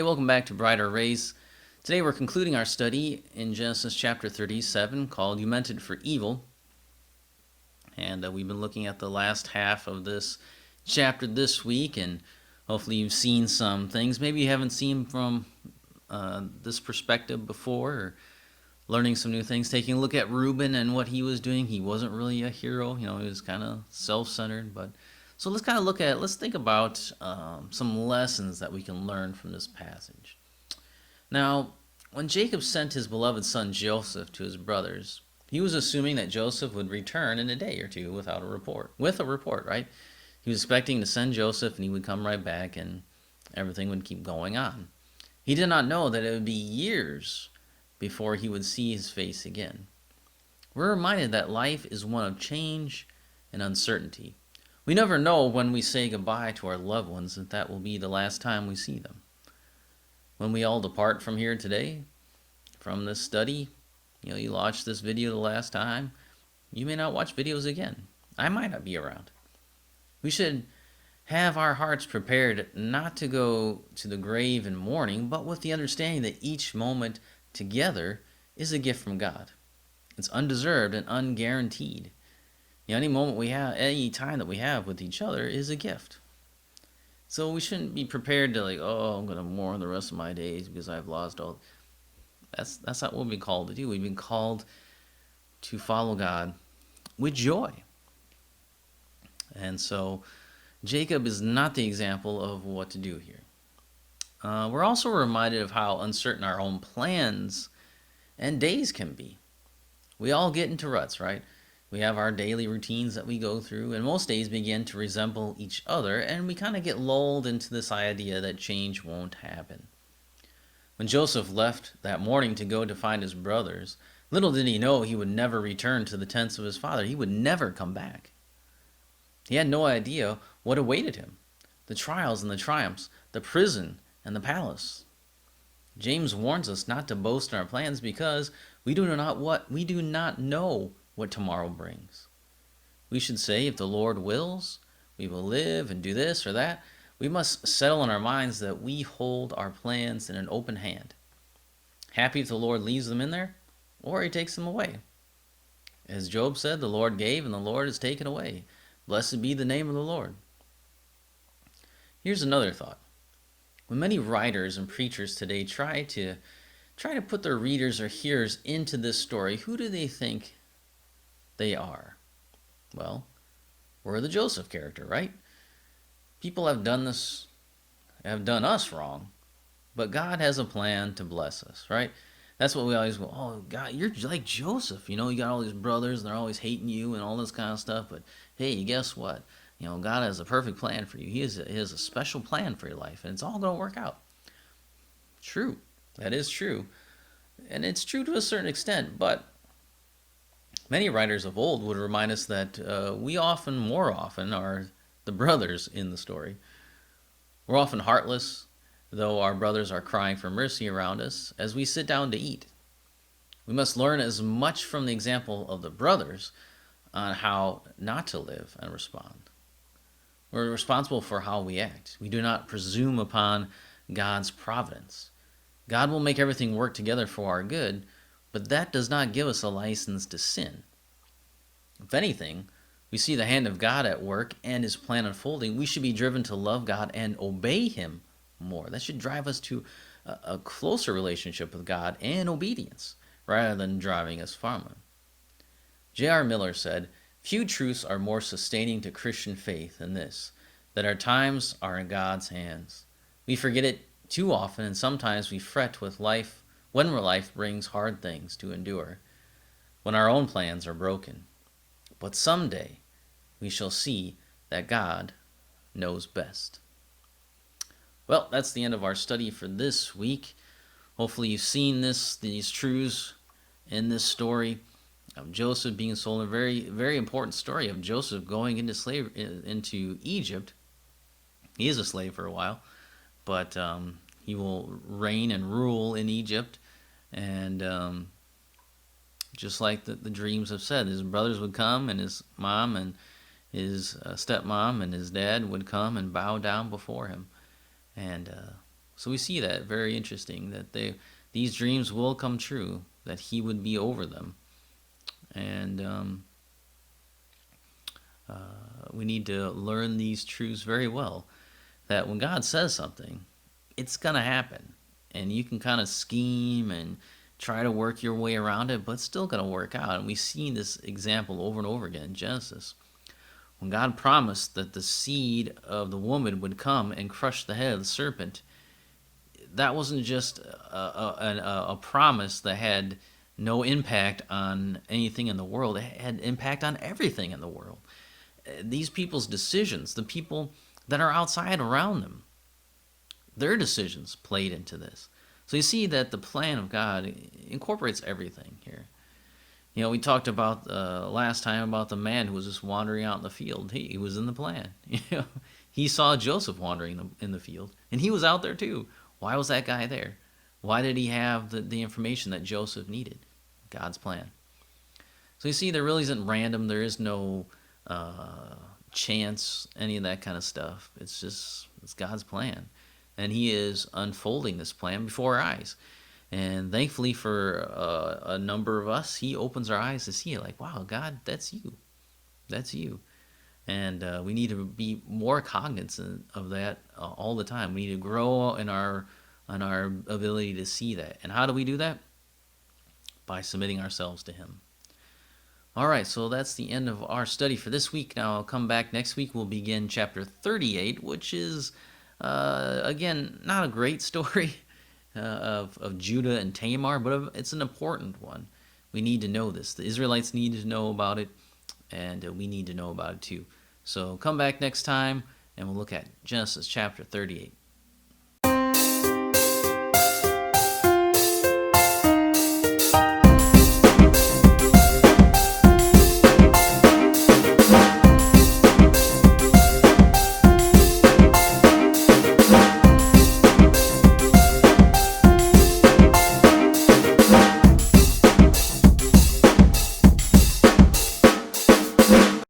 welcome back to Brighter Rays. Today we're concluding our study in Genesis chapter 37 called You Meant It for Evil. And we've been looking at the last half of this chapter this week, and hopefully you've seen some things. Maybe you haven't seen from this perspective before, or learning some new things, taking a look at Reuben and what he was doing. He wasn't really a hero, he was kind of self-centered, but so let's think about some lessons that we can learn from this passage. Now, when Jacob sent his beloved son Joseph to his brothers, he was assuming that Joseph would return in a day or two with a report, right? He was expecting to send Joseph and he would come right back and everything would keep going on. He did not know that it would be years before he would see his face again. We're reminded that life is one of change and uncertainty. We never know when we say goodbye to our loved ones that will be the last time we see them. When we all depart from here today, from this study, you watched this video the last time, you may not watch videos again. I might not be around. We should have our hearts prepared not to go to the grave in mourning, but with the understanding that each moment together is a gift from God. It's undeserved and unguaranteed. Any moment we have, any time that we have with each other is a gift. So we shouldn't be prepared to I'm going to mourn the rest of my days because I've lost all. That's not what we've been called to do. We've been called to follow God with joy. And so Jacob is not the example of what to do here. We're also reminded of how uncertain our own plans and days can be. We all get into ruts, right? We have our daily routines that we go through, and most days begin to resemble each other, and we kind of get lulled into this idea that change won't happen. When Joseph left that morning to go to find his brothers, little did he know he would never return to the tents of his father. He would never come back. He had no idea what awaited him, the trials and the triumphs, the prison and the palace. James warns us not to boast in our plans because we do not know what tomorrow brings. We should say, if the Lord wills, we will live and do this or that. We must settle in our minds that we hold our plans in an open hand. Happy if the Lord leaves them in there, or he takes them away. As Job said, the Lord gave and the Lord has taken away. Blessed be the name of the Lord. Here's another thought. When many writers and preachers today try to put their readers or hearers into this story, who do they think they are? Well, we're the Joseph character, right? People have done us wrong, but God has a plan to bless us, right? That's what we always go, oh, God, you're like Joseph. You got all these brothers, and they're always hating you and all this kind of stuff, but hey, guess what? God has a perfect plan for you. He has a special plan for your life, and it's all going to work out. True. That is true. And it's true to a certain extent, but many writers of old would remind us that we more often, are the brothers in the story. We're often heartless, though our brothers are crying for mercy around us as we sit down to eat. We must learn as much from the example of the brothers on how not to live and respond. We're responsible for how we act. We do not presume upon God's providence. God will make everything work together for our good, but that does not give us a license to sin. If anything, we see the hand of God at work and his plan unfolding. We should be driven to love God and obey him more. That should drive us to a closer relationship with God and obedience, rather than driving us from him. J.R. Miller said, "Few truths are more sustaining to Christian faith than this, that our times are in God's hands. We forget it too often, and sometimes we fret with life when life brings hard things to endure, when our own plans are broken. But someday we shall see that God knows best." Well, that's the end of our study for this week. Hopefully you've seen these truths in this story of Joseph being sold. A very, very important story of Joseph going into Egypt. He is a slave for a while, but he will reign and rule in Egypt. And just like the dreams have said, his brothers would come, and his mom and his stepmom and his dad would come and bow down before him. And So we see that very interesting that these dreams will come true, that he would be over them. And we need to learn these truths very well, that when God says something, it's going to happen. And you can kind of scheme and try to work your way around it, but it's still going to work out. And we see this example over and over again in Genesis. When God promised that the seed of the woman would come and crush the head of the serpent, that wasn't just a promise that had no impact on anything in the world. It had impact on everything in the world. These people's decisions, the people that are outside around them, their decisions played into this. So you see that the plan of God incorporates everything here. You know, we talked about last time about the man who was just wandering out in the field. He was in the plan. You know, he saw Joseph wandering in the field, and he was out there too. Why was that guy there? Why did he have the information that Joseph needed? God's plan. So you see, there really isn't random. There is no chance, any of that kind of stuff. It's God's plan, and He is unfolding this plan before our eyes. And thankfully for a number of us, He opens our eyes to see it. Like, wow, God, that's you. That's you. And we need to be more cognizant of that all the time. We need to grow in our ability to see that. And how do we do that? By submitting ourselves to Him. All right, so that's the end of our study for this week. Now I'll come back next week. We'll begin chapter 38, which is, again, not a great story of Judah and Tamar, but it's an important one. We need to know this. The Israelites need to know about it, and we need to know about it too. So come back next time, and we'll look at Genesis chapter 38.